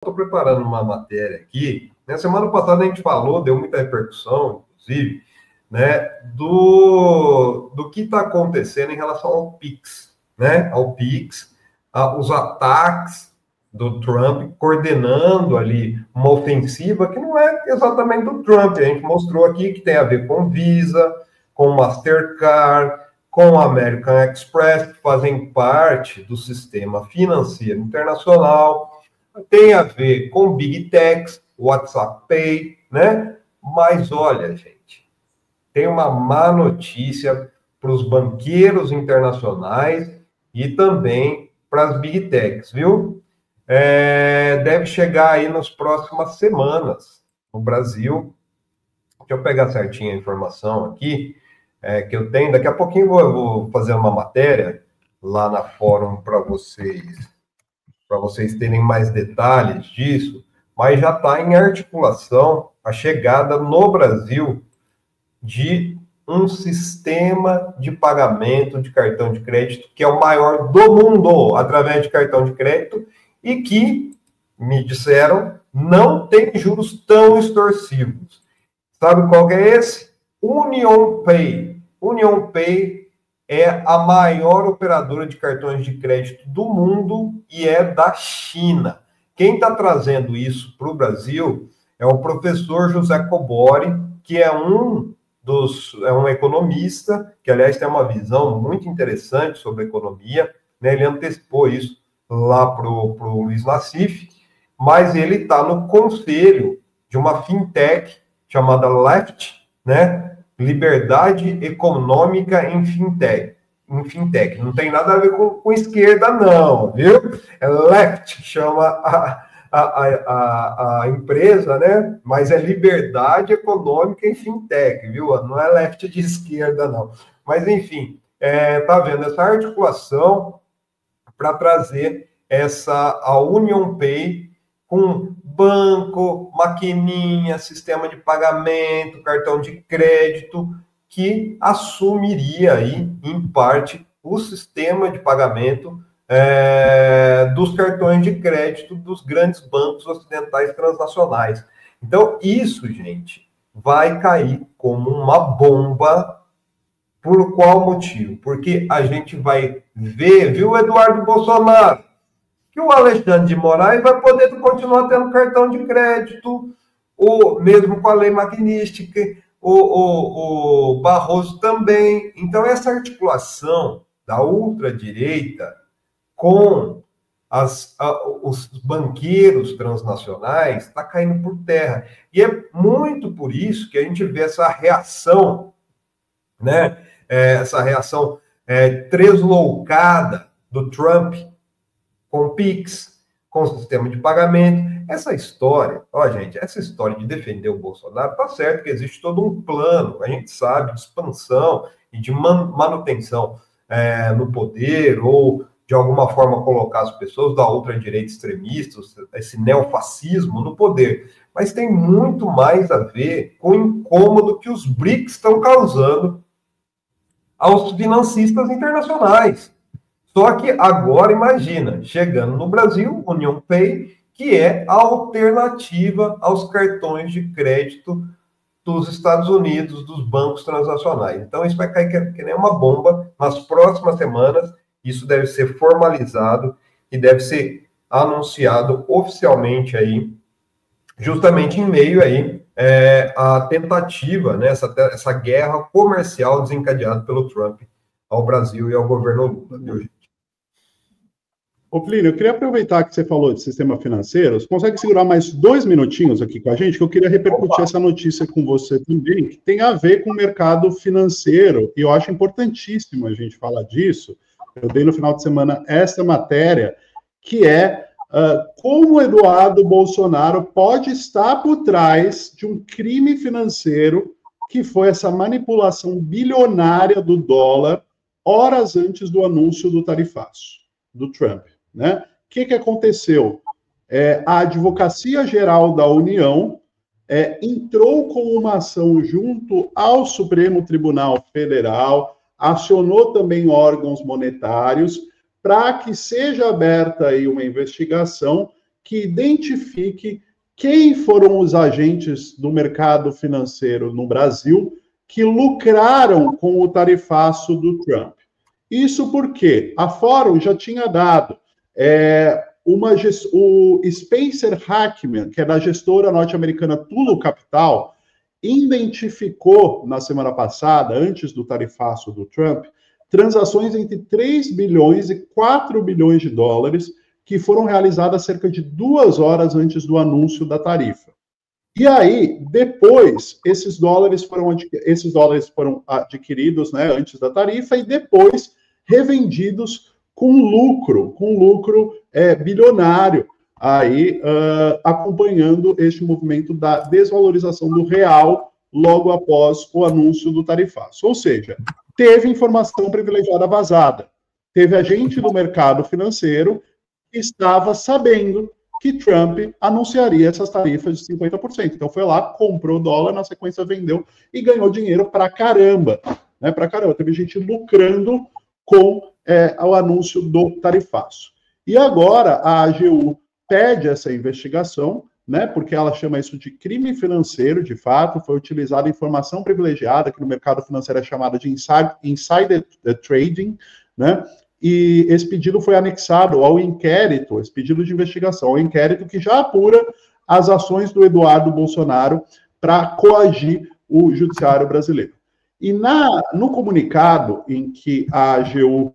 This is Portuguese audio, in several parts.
Estou preparando uma matéria aqui. Na semana passada a gente falou, deu muita repercussão, inclusive, né, do que está acontecendo em relação ao PIX, né? Ao PIX, os ataques do Trump coordenando ali uma ofensiva que não é exatamente do Trump. A gente mostrou aqui que tem a ver com Visa, com Mastercard, com a American Express, que fazem parte do sistema financeiro internacional. Tem a ver com Big Techs, WhatsApp Pay, né? Mas olha, gente, tem uma má notícia para os banqueiros internacionais e também para as Big Techs, viu? Deve chegar aí nas próximas semanas no Brasil. Deixa eu pegar certinho a informação aqui que eu tenho. Daqui a pouquinho eu vou fazer uma matéria lá na Fórum para vocês terem mais detalhes disso, mas já está em articulação a chegada no Brasil de um sistema de pagamento de cartão de crédito que é o maior do mundo através de cartão de crédito e que, me disseram, não tem juros tão extorsivos. Sabe qual que é esse? Union Pay. Union Pay é a maior operadora de cartões de crédito do mundo e é da China. Quem está trazendo isso para o Brasil é o professor José Cobori, que é um economista, que, aliás, tem uma visão muito interessante sobre a economia, né? Ele antecipou isso lá para o Luiz Nassif, mas ele está no conselho de uma fintech chamada Left, né? Liberdade Econômica em Fintech. Não tem nada a ver com esquerda, não, viu? É Left, chama a empresa, né? Mas é Liberdade Econômica em Fintech, viu? Não é Left de esquerda, não. Mas, enfim, tá vendo essa articulação para trazer a Union Pay com banco, maquininha, sistema de pagamento, cartão de crédito, que assumiria aí, em parte, o sistema de pagamento dos cartões de crédito dos grandes bancos ocidentais transnacionais. Então, isso, gente, vai cair como uma bomba. Por qual motivo? Porque a gente vai ver, viu, Eduardo Bolsonaro, que o Alexandre de Moraes vai poder continuar tendo cartão de crédito, ou mesmo com a lei magnística, o Barroso também. Então, essa articulação da ultradireita com os banqueiros transnacionais está caindo por terra. E é muito por isso que a gente vê essa reação, né? Essa reação tresloucada do Trump com o PIX, com o sistema de pagamento. Essa história, gente, essa história de defender o Bolsonaro, tá certo que existe todo um plano, a gente sabe, de expansão e de manutenção no poder, ou de alguma forma colocar as pessoas da ultradireita extremista, esse neofascismo no poder. Mas tem muito mais a ver com o incômodo que os BRICS estão causando aos financistas internacionais. Só que agora, imagina, chegando no Brasil, Union Pay, que é a alternativa aos cartões de crédito dos Estados Unidos, dos bancos transnacionais. Então, isso vai cair que nem uma bomba nas próximas semanas. Isso deve ser formalizado e deve ser anunciado oficialmente aí, justamente em meio aí à tentativa, né, essa guerra comercial desencadeada pelo Trump ao Brasil e ao governo Lula, viu, gente? Ô, Plínio, eu queria aproveitar que você falou de sistema financeiro. Você consegue segurar mais 2 minutinhos aqui com a gente? Que eu queria repercutir essa notícia com você também, que tem a ver com o mercado financeiro, e eu acho importantíssimo a gente falar disso. Eu dei no final de semana essa matéria, que é como o Eduardo Bolsonaro pode estar por trás de um crime financeiro, que foi essa manipulação bilionária do dólar, horas antes do anúncio do tarifaço do Trump, né? O que aconteceu? A Advocacia Geral da União entrou com uma ação junto ao Supremo Tribunal Federal, acionou também órgãos monetários para que seja aberta aí uma investigação que identifique quem foram os agentes do mercado financeiro no Brasil que lucraram com o tarifaço do Trump. Isso porque a Fórum já tinha dado o Spencer Hackman, que é da gestora norte-americana Tulo Capital, identificou na semana passada, antes do tarifaço do Trump, transações entre 3 bilhões e 4 bilhões de dólares que foram realizadas cerca de 2 horas antes do anúncio da tarifa. E aí, depois, esses dólares foram adquiridos, né, antes da tarifa e depois revendidos com lucro bilionário, aí acompanhando este movimento da desvalorização do real logo após o anúncio do tarifaço. Ou seja, teve informação privilegiada vazada, teve agente do mercado financeiro que estava sabendo que Trump anunciaria essas tarifas de 50%. Então foi lá, comprou dólar, na sequência vendeu e ganhou dinheiro pra caramba. Né, pra caramba. Teve gente lucrando com o anúncio do tarifaço. E agora a AGU pede essa investigação, né, porque ela chama isso de crime financeiro, de fato, foi utilizada informação privilegiada, que no mercado financeiro é chamada de insider trading, né, e esse pedido foi anexado ao inquérito, esse pedido de investigação, ao inquérito que já apura as ações do Eduardo Bolsonaro para coagir o judiciário brasileiro. E no comunicado em que a AGU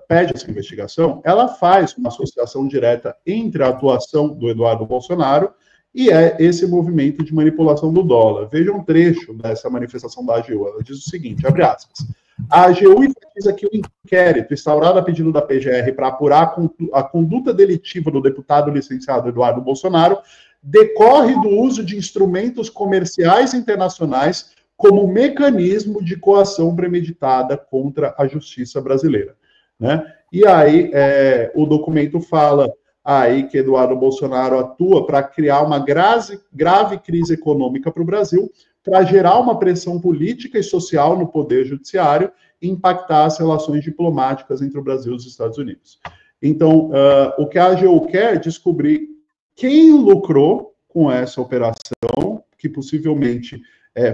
pede essa investigação, ela faz uma associação direta entre a atuação do Eduardo Bolsonaro e esse movimento de manipulação do dólar. Veja um trecho dessa manifestação da AGU. Ela diz o seguinte, abre aspas, a AGU enfatiza que o inquérito instaurado a pedido da PGR para apurar a conduta delitiva do deputado licenciado Eduardo Bolsonaro decorre do uso de instrumentos comerciais internacionais como mecanismo de coação premeditada contra a justiça brasileira. Né? E aí, o documento fala aí que Eduardo Bolsonaro atua para criar uma grave crise econômica para o Brasil, para gerar uma pressão política e social no poder judiciário e impactar as relações diplomáticas entre o Brasil e os Estados Unidos. Então, o que a AGU quer é descobrir quem lucrou com essa operação, que possivelmente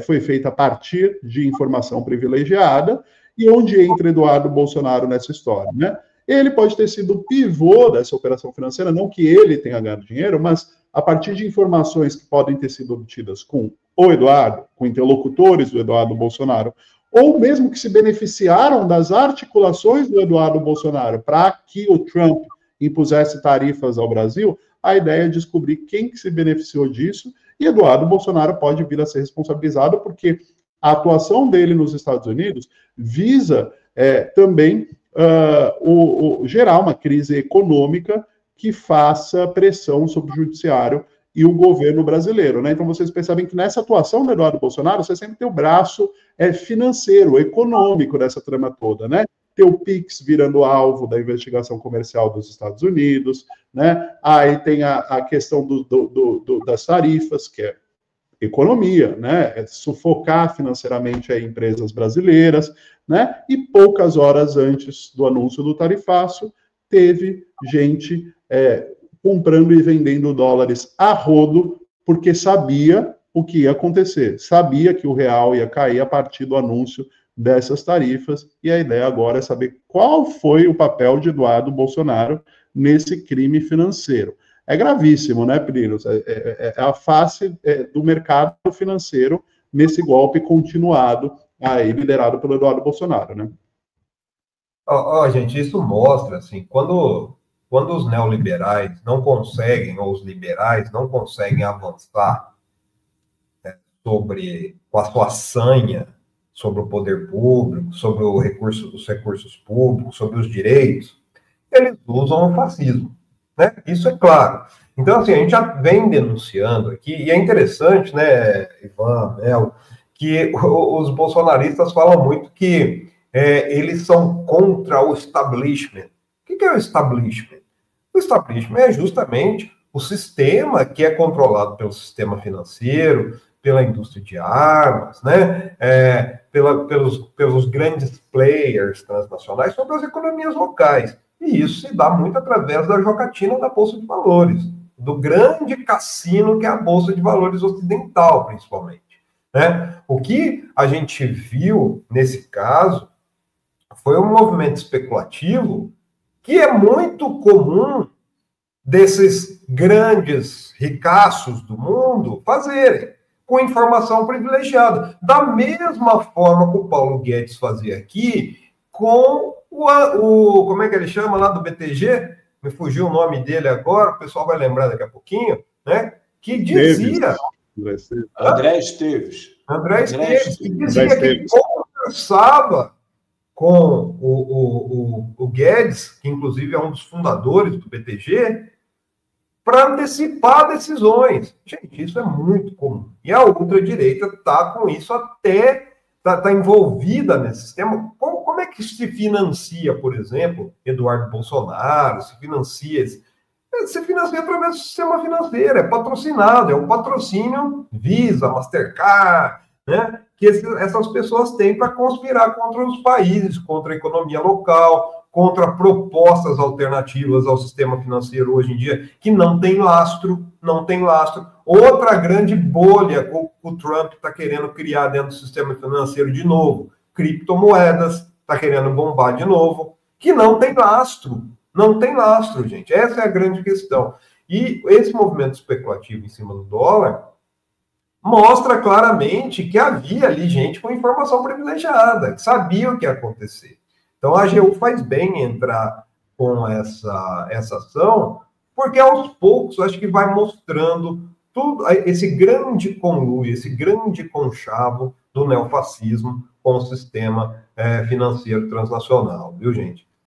foi feita a partir de informação privilegiada, e onde entra Eduardo Bolsonaro nessa história, né? Ele pode ter sido o pivô dessa operação financeira, não que ele tenha ganhado dinheiro, mas a partir de informações que podem ter sido obtidas com o Eduardo, com interlocutores do Eduardo Bolsonaro, ou mesmo que se beneficiaram das articulações do Eduardo Bolsonaro para que o Trump impusesse tarifas ao Brasil, a ideia é descobrir quem que se beneficiou disso, e Eduardo Bolsonaro pode vir a ser responsabilizado, porque a atuação dele nos Estados Unidos visa também gerar uma crise econômica que faça pressão sobre o judiciário e o governo brasileiro. Né? Então, vocês percebem que nessa atuação do Eduardo Bolsonaro, você sempre tem o braço financeiro, econômico dessa trama toda, né? Tem o Pix virando alvo da investigação comercial dos Estados Unidos, né? Aí tem a questão das tarifas, que é economia, né? É sufocar financeiramente as empresas brasileiras, né? E poucas horas antes do anúncio do tarifaço, teve gente comprando e vendendo dólares a rodo, porque sabia o que ia acontecer, sabia que o real ia cair a partir do anúncio dessas tarifas, e a ideia agora é saber qual foi o papel de Eduardo Bolsonaro nesse crime financeiro. É gravíssimo, né, Plinos? É a face do mercado financeiro nesse golpe continuado, aí liderado pelo Eduardo Bolsonaro, né? Gente, isso mostra, assim, quando os neoliberais não conseguem, ou os liberais não conseguem avançar com a sua sanha sobre o poder público, sobre os recursos públicos, sobre os direitos, eles usam o fascismo, né? Isso é claro. Então, assim, a gente já vem denunciando aqui, e é interessante, né, Ivan, Mel, que os bolsonaristas falam muito que eles são contra o establishment. O que é o establishment? O establishment é justamente o sistema que é controlado pelo sistema financeiro, pela indústria de armas, né? Pelos grandes players transnacionais sobre as economias locais. E isso se dá muito através da jogatina da Bolsa de Valores, do grande cassino que é a Bolsa de Valores ocidental, principalmente. Né? O que a gente viu nesse caso foi um movimento especulativo que é muito comum desses grandes ricaços do mundo fazerem, com informação privilegiada. Da mesma forma que o Paulo Guedes fazia aqui, com como é que ele chama lá do BTG? Me fugiu o nome dele agora, o pessoal vai lembrar daqui a pouquinho, né? Que dizia... André Esteves. André Esteves, que dizia que conversava com o Guedes, que inclusive é um dos fundadores do BTG, para antecipar decisões. Gente, isso é muito comum. E a ultradireita está com isso até, está envolvida nesse sistema. Como é que se financia, por exemplo, Eduardo Bolsonaro, se financia através do sistema financeiro, é patrocinado, é um patrocínio Visa, Mastercard, né, que essas pessoas têm para conspirar contra os países, contra a economia local, contra propostas alternativas ao sistema financeiro hoje em dia, que não tem lastro, não tem lastro. Outra grande bolha que o Trump está querendo criar dentro do sistema financeiro de novo, criptomoedas, está querendo bombar de novo, que não tem lastro. Não tem lastro, gente. Essa é a grande questão. E esse movimento especulativo em cima do dólar mostra claramente que havia ali gente com informação privilegiada, que sabia o que ia acontecer. Então, a AGU faz bem em entrar com essa ação, porque aos poucos, acho que vai mostrando tudo esse grande conluio, esse grande conchavo do neofascismo com o sistema financeiro transnacional, viu, gente?